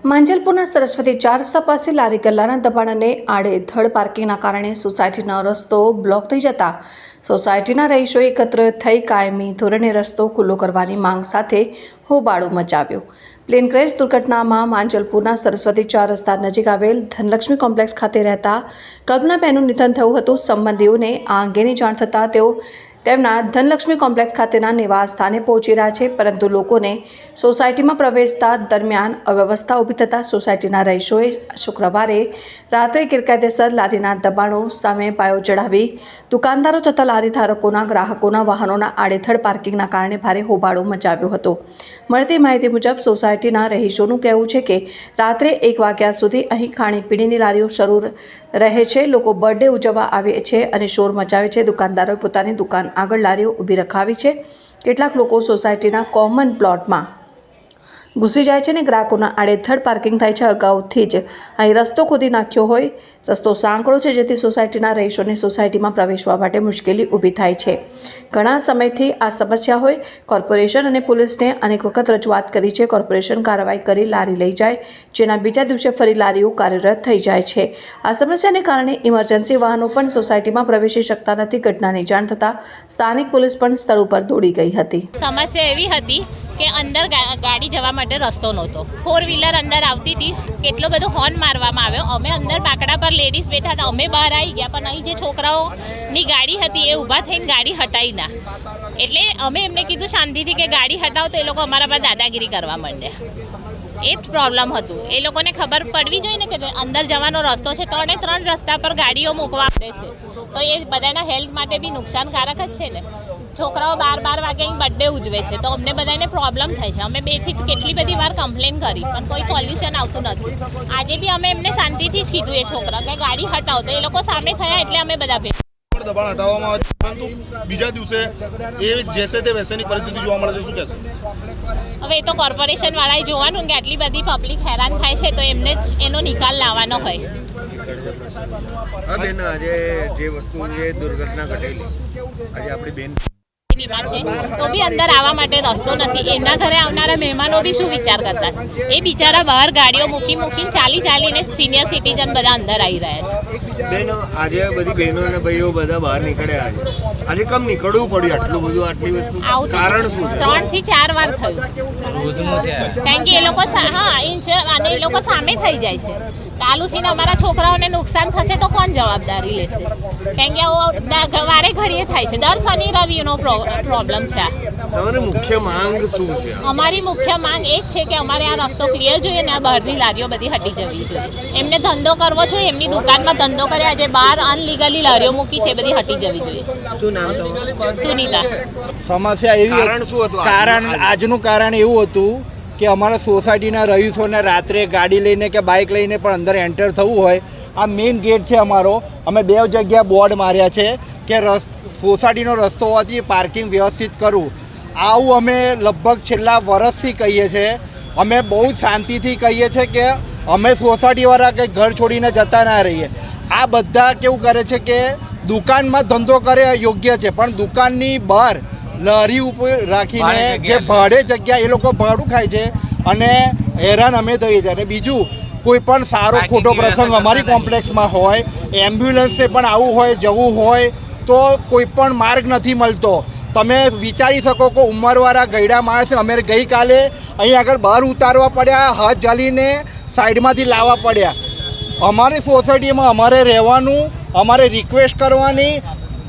માંજલપુરના સરસ્વતી 4 રસ્તા પાસે લારી ગલ્લાના દબાણને આડેધડ પાર્કિંગના કારણે સોસાયટીનો રસ્તો બ્લોક થઈ જતા સોસાયટીના રહીશોએ એકત્ર થઈ કાયમી ધોરણે રસ્તો ખુલ્લો કરવાની માંગ સાથે હોબાળો મચાવ્યો. પ્લેન ક્રેશ દુર્ઘટનામાં માંજલપુરના સરસ્વતી 4 રસ્તા નજીક આવેલ ધનલક્ષ્મી કોમ્પ્લેક્સ ખાતે રહેતા કલ્પનાબેનનું નિધન થયું હતું. સંબંધીઓને આ અંગેની જાણ થતાં તેઓ તેમના ધનલક્ષ્મી કોમ્પ્લેક્સ ખાતેના નિવાસ સ્થાને પહોંચી રહ્યા છે, પરંતુ લોકોને સોસાયટીમાં પ્રવેશતા દરમિયાન અવ્યવસ્થા ઊભી થતાં સોસાયટીના રહીશોએ શુક્રવારે રાત્રે ગેરકાયદેસર લારીના દબાણો સામે પાયો ચડાવી દુકાનદારો તથા લારી ધારકોના ગ્રાહકોના વાહનોના આડેધડ પાર્કિંગના કારણે ભારે હોબાળો મચાવ્યો હતો. મળતી માહિતી મુજબ સોસાયટીના રહીશોનું કહેવું છે કે રાત્રે 1 વાગ્યા સુધી અહીં ખાણીપીણીની લારીઓ શરૂ રહે છે. લોકો બર્થડે ઉજવવા આવે છે અને શોર મચાવે છે. દુકાનદારોએ પોતાની દુકાન આગળ લારીઓ ઊભી રખાવી છે. કેટલાક લોકો સોસાયટીના કોમન પ્લોટમાં ઘૂસી જાય છે અને ગ્રાહકોના આડેધડ પાર્કિંગ થાય છે. અગાઉથી જ અહીં રસ્તો ખોદી નાખ્યો હોય. રસ્તો સાંકડો છે, જેથી સોસાયટીના રહીશોને સોસાયટીમાં પ્રવેશવા માટે મુશ્કેલી ઊભી થાય છે. ઘણા સમયથી આ સમસ્યા હોય. કોર્પોરેશન અને પોલીસને અનેક વખત રજૂઆત કરી છે. કોર્પોરેશન કાર્યવાહી કરી લારી લઈ જાય, જેના બીજા દિવસે ફરી લારીઓ કાર્યરત થઈ જાય છે. આ સમસ્યાને કારણે ઇમરજન્સી વાહનો પણ સોસાયટીમાં પ્રવેશી શકતા નથી. ઘટનાની જાણ થતાં સ્થાનિક પોલીસ પણ સ્થળ ઉપર દોડી ગઈ હતી. સમસ્યા એવી હતી કે અંદર ગાડી જવા માટે રસ્તો નહોતો. 4 વ્હીલર અંદર આવતી હતી. કેટલો બધો હોર્ન મારવામાં આવ્યો. અમે અંદર બાકડા પર લેડીઝ બેઠા હતા, અમે બહાર આવી ગયા, પણ અહીં જે છોકરાઓની ગાડી હતી એ ઊભા થઈને ગાડી હટાવી ના. એટલે અમે એમને કીધું શાંતિથી કે ગાડી હટાવો, તો એ લોકો અમારા પર દાદાગીરી કરવા માંડ્યા. એ જ પ્રોબ્લેમ હતું. એ લોકોને ખબર પડવી જોઈએ ને કે અંદર જવાનો રસ્તો છે. 3 રસ્તા પર ગાડીઓ મૂકવા પડે છે, તો એ બધાના હેલ્થ માટે બી નુકસાનકારક જ છે ને. છોકરાઓ 12 વાગે અહીં બર્થડે ઉજવે છે, તો અમને બધાને પ્રોબ્લેમ થાય છે. અમે 2 થી કેટલી બધી વાર કમ્પ્લેન કરી, પણ કોઈ સોલ્યુશન આવતું નથી. આજે બી અમે એમને શાંતિથી જ કીધું એ છોકરા કે ગાડી હટાવો, તો એ લોકો સામે થયા એટલે અમે બધા દબાણ હટાવવામાં આવે છે, પરંતુ બીજા દિવસે એ જેસે તે વૈસેની પરિસ્થિતિ જોવા મળે છે. શું કહેશો? હવે એ તો કોર્પોરેશન વાળાએ જોવાનું કે આટલી બધી પબ્લિક હેરાન થાય છે, તો એમને જ એનો નિકાલ લાવવાનો હોય. હા બેન, આજે જે વસ્તુ જે દુર્ઘટના ઘટેલી, આજે આપણી બેન છે તો બી અંદર આવવા માટે રસ્તો નથી. એના ઘરે આવનારા મહેમાનો બી શું વિચાર કરતા? એ બિચારા બહાર ગાડીઓ મૂકીને ચાલીને સિનિયર સિટીઝન બધા અંદર આવી રહ્યા છે. બેન, આજે બધી બહેનો અને ભાઈઓ બધા બહાર નીકળ્યા. આજે કેમ નીકળવું પડ્યું આટલું બધું? આટલી વસ્તુ કારણ શું છે? 3 થી 4 વાર થયું. કારણ કે એ લોકો અને એ લોકો સામે થઈ જાય છે. ચાલુથી અમારા છોકરાઓને નુકસાન થશે તો કોણ જવાબદારી લેશે? કારણ કે વારે ઘડીએ થાય છે. દર શનિ રવિનો પ્રોબ્લેમ છે. તમારી મુખ્ય માંગ શું છે? અમારી મુખ્ય માંગ એ જ છે કે અમારે આ રસ્તો ક્લિયર જોઈએ ને આ બહારની લારીઓ બધી હટી જવી જોઈએ. એમને ધંધો કરવો જોઈએ, એમની દુકાનમાં ધંધો કરે. આજે બહાર અનલીગલી લારીઓ મૂકી છે, બધી હટી જવી જોઈએ. શું નામ તમારું? સુનીતા. સમસ્યા એવી કારણ શું હતું? આજનું કારણ એવું હતું કે અમારા સોસાયટીના રહીશોને રાત્રે ગાડી લઈને કે બાઇક લઈને પણ અંદર એન્ટર થવું હોય. આ મેઇન ગેટ છે અમારો. અમે 2 જગ્યા બોર્ડ માર્યા છે કે સોસાયટીનો રસ્તો હોવાથી પાર્કિંગ વ્યવસ્થિત કરવું. આવું અમે લગભગ છેલ્લા વર્ષથી કહીએ છીએ. અમે બહુ શાંતિથી કહીએ છીએ કે અમે સોસાયટીવાળા કંઈ ઘર છોડીને જતા ના રહીએ. આ બધા કેવું કરે છે કે દુકાનમાં ધંધો કરે યોગ્ય છે, પણ દુકાનની બહાર લારી ઉપર રાખીને જે ભાડે જગ્યા એ લોકો ભાડું ખાય છે અને હેરાન અમે થઈએ છીએ. અને બીજું, કોઈ પણ સારો ખોટો પ્રસંગ અમારી કોમ્પ્લેક્સમાં હોય, એમ્બ્યુલન્સે પણ આવવું હોય, જવું હોય, તો કોઈ પણ માર્ગ નથી મળતો. તમે વિચારી શકો કે ઉંમરવાળા ગયડા માણસ અમે ગઈકાલે અહીં આગળ બહાર ઉતારવા પડ્યા, હાથ ઝાલીને સાઈડમાંથી લાવવા પડ્યા. અમારી સોસાયટીમાં અમારે રહેવાનું, અમારે રિક્વેસ્ટ કરવાની.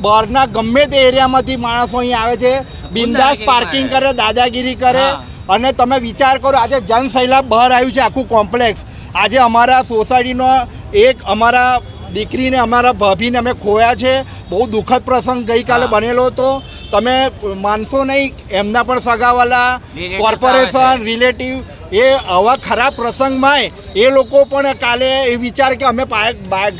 બહારના ગમે તે એરિયામાંથી માણસો અહીં આવે છે, બિંદાસ પાર્કિંગ કરે, દાદાગીરી કરે. અને તમે વિચાર કરો, આજે જનસૈલાબ બહાર આવ્યું છે આખું કોમ્પ્લેક્સ. આજે અમારા સોસાયટીનો એક અમારા દીકરીને, અમારા ભાભીને અમે ખોયા છે. બહુ દુઃખદ પ્રસંગ ગઈકાલે બનેલો હતો. તમે માનશો નહીં, એમના પણ સગાવાલા, કોર્પોરેશન, રિલેટિવ, એ આવા ખરાબ પ્રસંગમાં એ લોકો પણ કાલે એ વિચાર કે અમે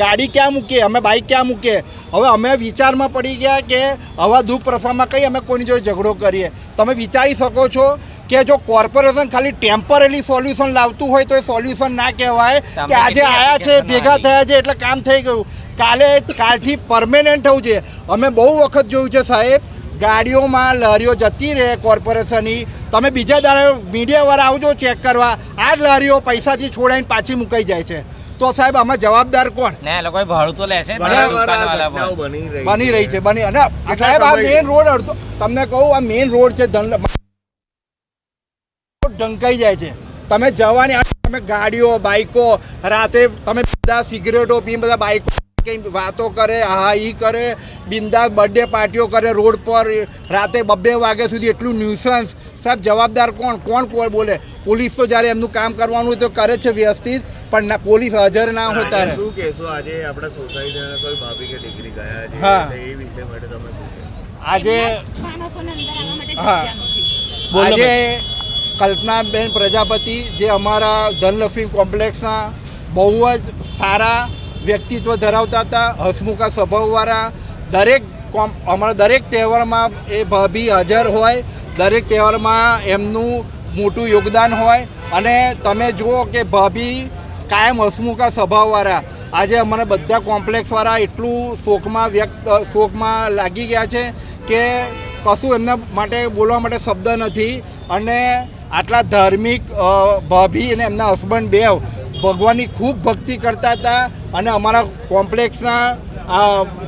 ગાડી ક્યાં મૂકીએ, અમે બાઇક ક્યાં મૂકીએ. હવે અમે વિચારમાં પડી ગયા કે આવા દુઃખ પ્રસંગમાં કંઈ અમે કોઈની જોડે ઝઘડો કરીએ. તમે વિચારી શકો છો કે જો કોર્પોરેશન ખાલી ટેમ્પરરી સોલ્યુશન લાવતું હોય તો એ સોલ્યુશન ના કહેવાય કે આજે આવ્યા છે, ભેગા થયા છે એટલે કામ થઈ ગયું. કાલથી પરમેનન્ટ થવું છે. અમે બહુ વખત જોયું છે સાહેબ, ગાડીઓમાં લારીઓ જતી રહે કોર્પોરેશનની, તમે બીજા દાડે મીડિયાવાળા આવજો ચેક કરવા, આ જ લારીઓ પૈસાથી છોડાઈને પાછી મુકાઈ જાય છે. તો સાહેબ આમાં જવાબદાર કોણ? ને એ લોકો ભાડું તો લેશે જ ને વારંવાર આ દુકાનવાળા ઘટનાઓ પર. બની રહી છે અને સાહેબ આ મેઇન રોડ અડધો તમને કહું, આ મેઇન રોડ છે ઢંકાઈ જાય છે. તમે જવાની તમે ગાડીઓ બાઈકો રાતે તમે બધા સિગરેટો પી બધા બાઈકો કંઈ વાતો કરે, હા ઈ કરે, બિંદાસ બર્થડે પાર્ટીઓ કરે રોડ પર રાતે 2 વાગ્યા સુધી, એટલું ન્યુસન્સ. સાહેબ જવાબદાર કોણ બોલે? પોલીસ તો જ્યારે એમનું કામ કરવાનું હોય તો કરે છે વ્યવસ્થિત, પણ પોલીસ હાજર ના હોતા રહે. શું કહેશો આજે આપણા સોસાયટીના કોઈ ભાભી કે દીકરી ગયા છે, હા. તો એ વિષય માટે તમે શું કહેશો? આજે માણસોને અંદર આવવા માટે હા. જગ્યા નથી. આજે કલ્પનાબેન પ્રજાપતિ જે અમારા ધનલક્ષ્મી કોમ્પ્લેક્સના બહુ જ સારા વ્યક્તિત્વ ધરાવતા હતા, હસમુખા સ્વભાવવાળા, અમારા દરેક તહેવારમાં એ ભાભી હાજર હોય, દરેક તહેવારમાં એમનું મોટું યોગદાન હોય. અને તમે જુઓ કે ભાભી કાયમ હસમુખા સ્વભાવવાળા, આજે અમારા બધા કોમ્પ્લેક્સવાળા એટલું શોકમાં લાગી ગયા છે કે કશું એમના માટે બોલવા માટે શબ્દ નથી. અને આટલા ધાર્મિક ભાભી અને એમના હસબન્ડ બેવ ભગવાનની ખૂબ ભક્તિ કરતા હતા અને અમારા કોમ્પ્લેક્સના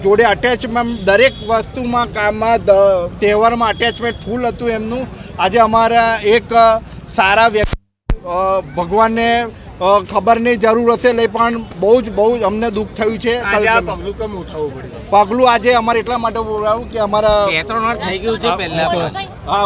જોડે અટેચમેન્ટ દરેક વસ્તુમાં કામમાં તહેવારમાં અટેચમેન્ટ ફૂલ હતું એમનું. આજે અમારા એક સારા વ્યક્તિ ભગવાનને ખબરની જરૂર હશે લઈ, પણ બહુ જ અમને દુઃખ થયું છે. આજે આ પગલું કેમ ઉઠાવવું પડ્યું? પગલું આજે અમારે એટલા માટે બોલાવું કે અમારા 2-3 વાર થઈ ગયું છે પહેલા પણ. હા